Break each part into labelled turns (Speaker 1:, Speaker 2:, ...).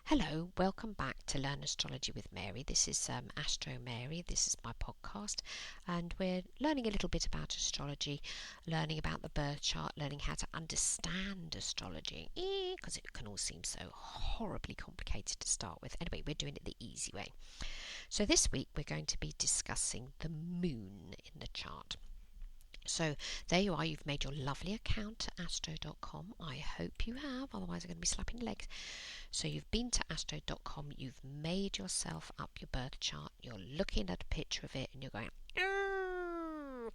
Speaker 1: Hello, welcome back to Learn Astrology with Mary. This is Astro Mary. This is my podcast, and we're learning a little bit about astrology, learning about the birth chart, learning how to understand astrology, because it can all seem so horribly complicated to start with. Anyway, we're doing it the easy way. So this week we're going to be discussing the moon in the chart. So there you are, you've made your lovely account at astro.com. I hope you have, otherwise I'm going to be slapping your legs. So you've been to astro.com, you've made yourself up your birth chart, you're looking at a picture of it and you're going, "Arr!"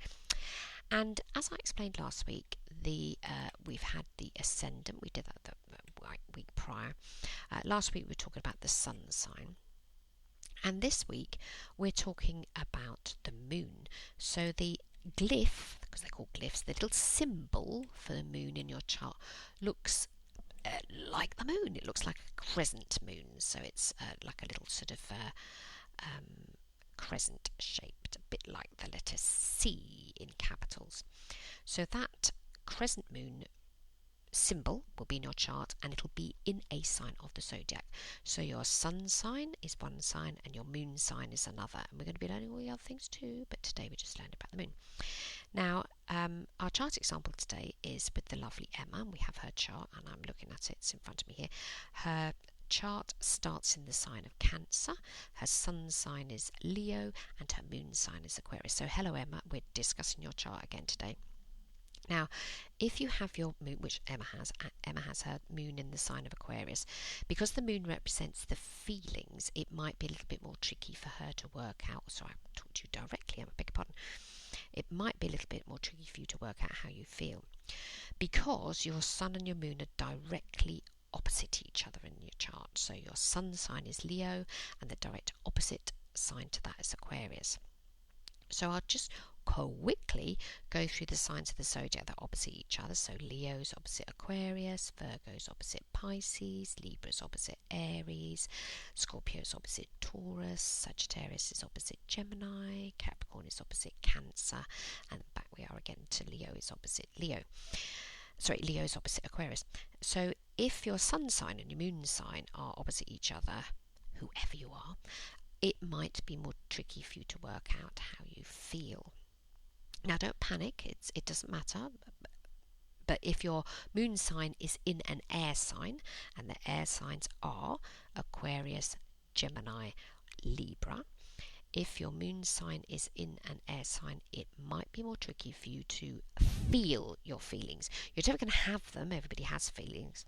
Speaker 1: And as I explained last week, we've had the ascendant. We did that the week prior. Last week we were talking about the sun sign. And this week we're talking about the moon. So the glyph, because they're called glyphs, the little symbol for the moon in your chart looks like the moon. It looks like a crescent moon, so it's like a little sort of crescent shaped, a bit like the letter C in capitals. So that crescent moon symbol will be in your chart, and it'll be in a sign of the zodiac. So your sun sign is one sign and your moon sign is another, and we're going to be learning all the other things too, but today we're just learning about the moon. Now our chart example today is with the lovely Emma, and we have her chart, and I'm looking at it, it's in front of me here. Her chart starts in the sign of Cancer, her sun sign is Leo, and her moon sign is Aquarius. So hello Emma, we're discussing your chart again today. Now, if you have your moon, which Emma has her moon in the sign of Aquarius, because the moon represents the feelings, it might be a little bit more tricky for her to work out. Sorry, I talked to you directly, I beg your pardon. It might be a little bit more tricky for you to work out how you feel, because your sun and your moon are directly opposite each other in your chart. So your sun sign is Leo, and the direct opposite sign to that is Aquarius. So I'll just quickly go through the signs of the zodiac that are opposite each other. So Leo's opposite Aquarius, Virgo's opposite Pisces, Libra's opposite Aries, Scorpio's opposite Taurus, Sagittarius is opposite Gemini, Capricorn is opposite Cancer, and back we are again to Leo is opposite Leo. Leo is opposite Aquarius. So if your sun sign and your moon sign are opposite each other, whoever you are, it might be more tricky for you to work out how you feel. Now don't panic, it doesn't matter, but if your moon sign is in an air sign, and the air signs are Aquarius, Gemini, Libra, if your moon sign is in an air sign, it might be more tricky for you to feel your feelings. You're never going to have them. Everybody has feelings.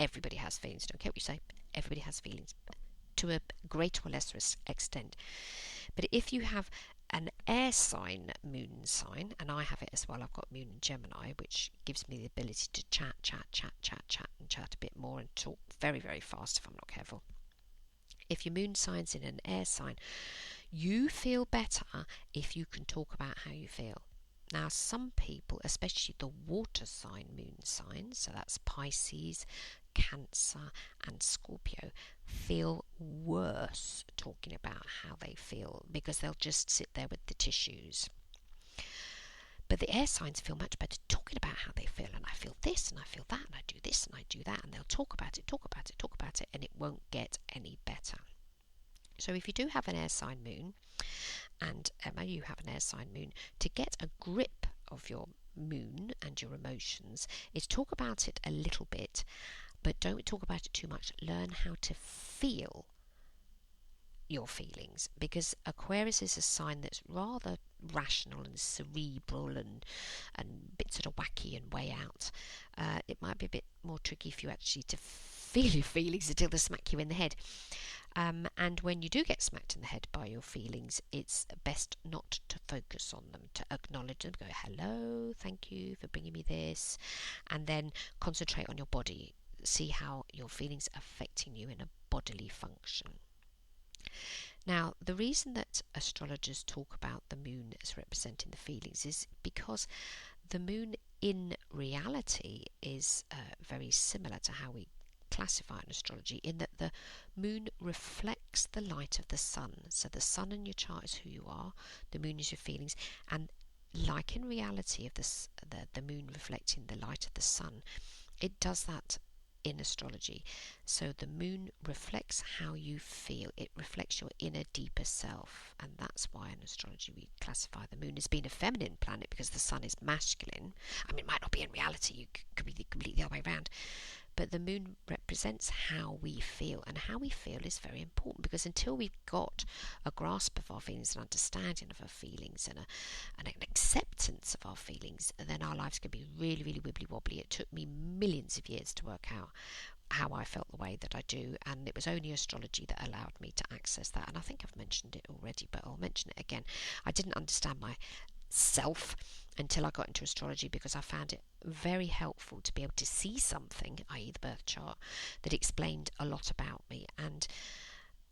Speaker 1: Everybody has feelings. Don't care what you say. Everybody has feelings to a greater or lesser extent. But if you have an air sign moon sign, and I have it as well, I've got moon in Gemini, which gives me the ability to chat a bit more and talk very, very fast if I'm not careful. If your moon sign's in an air sign, you feel better if you can talk about how you feel. Now, some people, especially the water sign moon signs, so that's Pisces, Cancer and Scorpio, feel worse talking about how they feel, because they'll just sit there with the tissues. But the air signs feel much better talking about how they feel, and I feel this and I feel that and I do this and I do that, and they'll talk about it, and it won't get any better. So if you do have an air sign moon, and Emma, you have an air sign moon, to get a grip of your moon and your emotions is talk about it a little bit, but don't talk about it too much. Learn how to feel your feelings, because Aquarius is a sign that's rather rational and cerebral and a bit sort of wacky and way out. It might be a bit more tricky for you actually to feel your feelings until they smack you in the head. And when you do get smacked in the head by your feelings, it's best not to focus on them, to acknowledge them, go, hello, thank you for bringing me this, and then concentrate on your body. See how your feelings are affecting you in a bodily function. Now, the reason that astrologers talk about the moon as representing the feelings is because the moon in reality is very similar to how we classify in astrology, in that the moon reflects the light of the sun. So the sun in your chart is who you are, the moon is your feelings, and like in reality of the moon reflecting the light of the sun, it does that in astrology. So the moon reflects how you feel. It reflects your inner, deeper self. And that's why in astrology we classify the moon as being a feminine planet, because the sun is masculine. I mean, it might not be in reality. You could be completely the other way around. But the moon represents how we feel, and how we feel is very important, because until we've got a grasp of our feelings, an understanding of our feelings, and an acceptance of our feelings, then our lives can be really, really wibbly wobbly. It took me millions of years to work out how I felt the way that I do, and it was only astrology that allowed me to access that. And I think I've mentioned it already, but I'll mention it again. I didn't understand myself until I got into astrology, because I found it very helpful to be able to see something, i.e. the birth chart, that explained a lot about me. And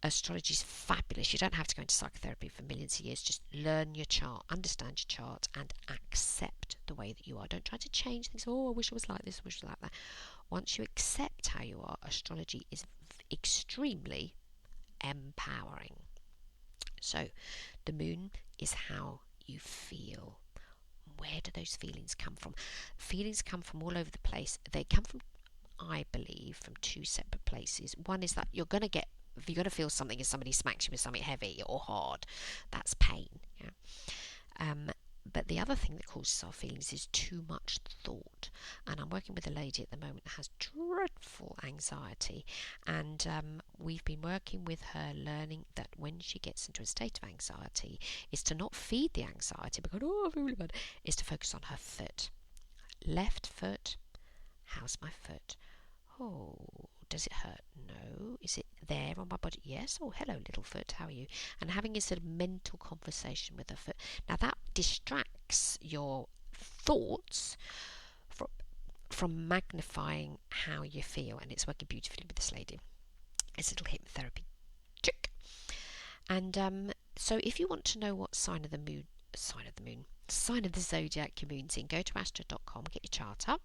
Speaker 1: astrology is fabulous. You don't have to go into psychotherapy for millions of years. Just learn your chart, understand your chart, and accept the way that you are. Don't try to change things. Oh, I wish I was like this, I wish I was like that. Once you accept how you are, astrology is extremely empowering. So the moon is how you feel. Where do those feelings come from? Feelings come from all over the place. They come from, I believe, from two separate places. One is that you're going to feel something if somebody smacks you with something heavy or hard. That's pain. Yeah. But the other thing that causes our feelings is too much thought. And I'm working with a lady at the moment that has dreadful anxiety. And we've been working with her, learning that when she gets into a state of anxiety, is to not feed the anxiety, because, oh, I feel really bad, is to focus on her foot. Left foot. How's my foot? Oh, does it hurt? No. Is it there on my body? Yes. Oh, hello, little foot. How are you? And having a sort of mental conversation with her foot. Now, that distracts your thoughts from magnifying how you feel. And it's working beautifully with this lady. It's a little hypnotherapy trick. And so if you want to know what sign of the zodiac your moon's in, go to astro.com, get your chart up.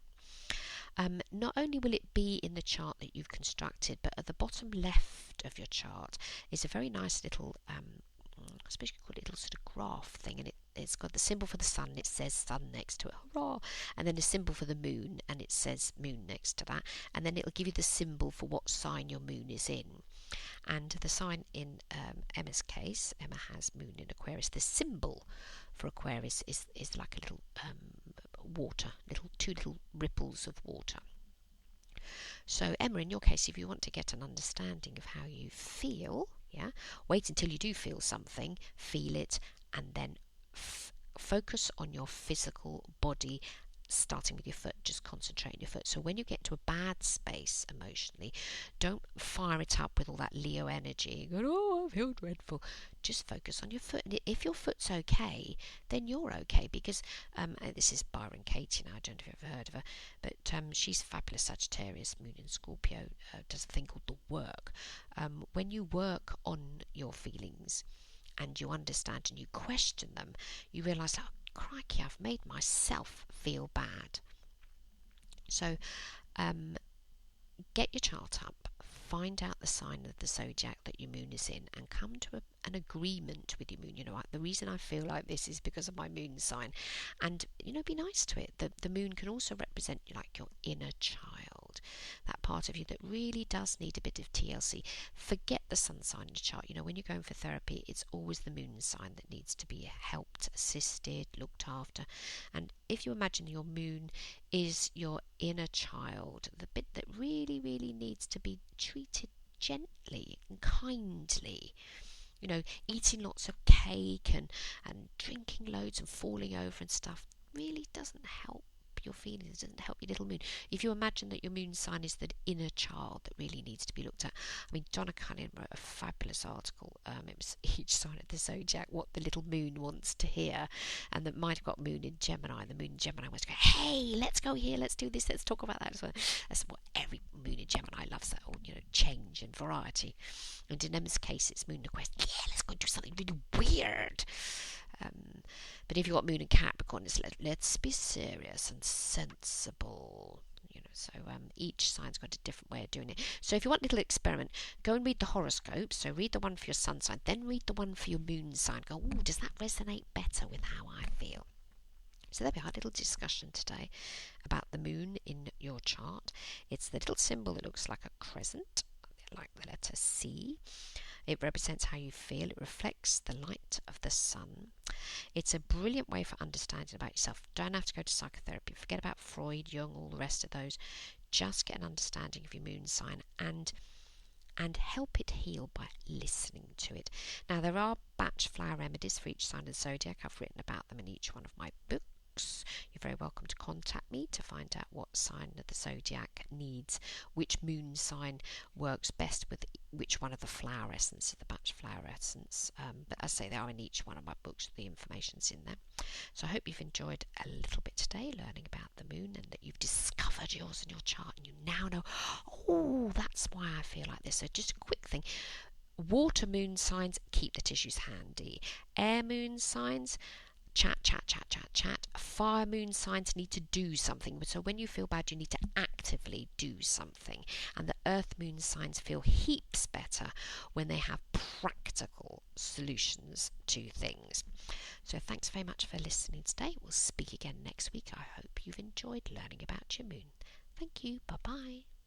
Speaker 1: Not only will it be in the chart that you've constructed, but at the bottom left of your chart is a very nice little, I suppose you could call it a little sort of graph thing, and it's got the symbol for the sun, it says sun next to it, hurrah, and then a symbol for the moon, and it says moon next to that, and then it'll give you the symbol for what sign your moon is in. And the sign in Emma's case, Emma has moon in Aquarius. The symbol for Aquarius is like a little water, two little ripples of water. So Emma, in your case, if you want to get an understanding of how you feel, yeah, wait until you do feel something, feel it, and then focus on your physical body, starting with your foot. Just concentrate on your foot. So when you get to a bad space emotionally, don't fire it up with all that Leo energy. Go, oh, I feel dreadful. Just focus on your foot. And if your foot's okay, then you're okay. Because this is Byron Katie now. I don't know if you've ever heard of her, but she's fabulous Sagittarius, moon in Scorpio, does a thing called the work. When you work on your feelings and you understand and you question them, you realise, oh, crikey, I've made myself feel bad. So get your chart up, find out the sign of the zodiac that your moon is in, and come to an agreement with your moon. You know, the reason I feel like this is because of my moon sign, and be nice to it. The moon can also represent like your inner child, that part of you that really does need a bit of TLC. Forget the sun sign in the chart. When you're going for therapy, it's always the moon sign that needs to be helped, assisted, looked after. And if you imagine your moon is your inner child, the bit that really, really needs to be treated gently and kindly, eating lots of cake and drinking loads and falling over and stuff really doesn't help your feelings, doesn't help your little moon. If you imagine that your moon sign is the inner child that really needs to be looked at. I mean, Donna Cunningham wrote a fabulous article. It was each sign of the zodiac, what the little moon wants to hear, and that might have got moon in Gemini. The moon in Gemini wants to go, hey, let's go here, let's do this, let's talk about that as well. That's what every moon in Gemini loves, that whole, change and variety. And in Emma's case, it's moon in Aquarius. Yeah, let's go do something really weird. But if you've got moon in Capricorn, it's let's be serious and sensible. So each sign's got a different way of doing it. So if you want a little experiment, go and read the horoscope. So read the one for your sun sign, then read the one for your moon sign. Go, does that resonate better with how I feel? So there we are, a little discussion today about the moon in your chart. It's the little symbol that looks like a crescent, like the letter C. It represents how you feel. It reflects the light of the sun. It's a brilliant way for understanding about yourself. Don't have to go to psychotherapy. Forget about Freud, Jung, all the rest of those. Just get an understanding of your moon sign and help it heal by listening to it. Now, there are batch flower remedies for each sign of the zodiac. I've written about them in each one of my books. You're very welcome to contact me to find out what sign of the zodiac needs, which moon sign works best with which one of the flower essence, the batch flower essence. But as I say, they are in each one of my books. The information's in there. So I hope you've enjoyed a little bit today learning about the moon, and that you've discovered yours in your chart, and you now know, oh, that's why I feel like this. So just a quick thing. Water moon signs, keep the tissues handy. Air moon signs, chat. Fire moon signs need to do something. So when you feel bad, you need to actively do something. And the earth moon signs feel heaps better when they have practical solutions to things. So thanks very much for listening today. We'll speak again next week. I hope you've enjoyed learning about your moon. Thank you. Bye-bye.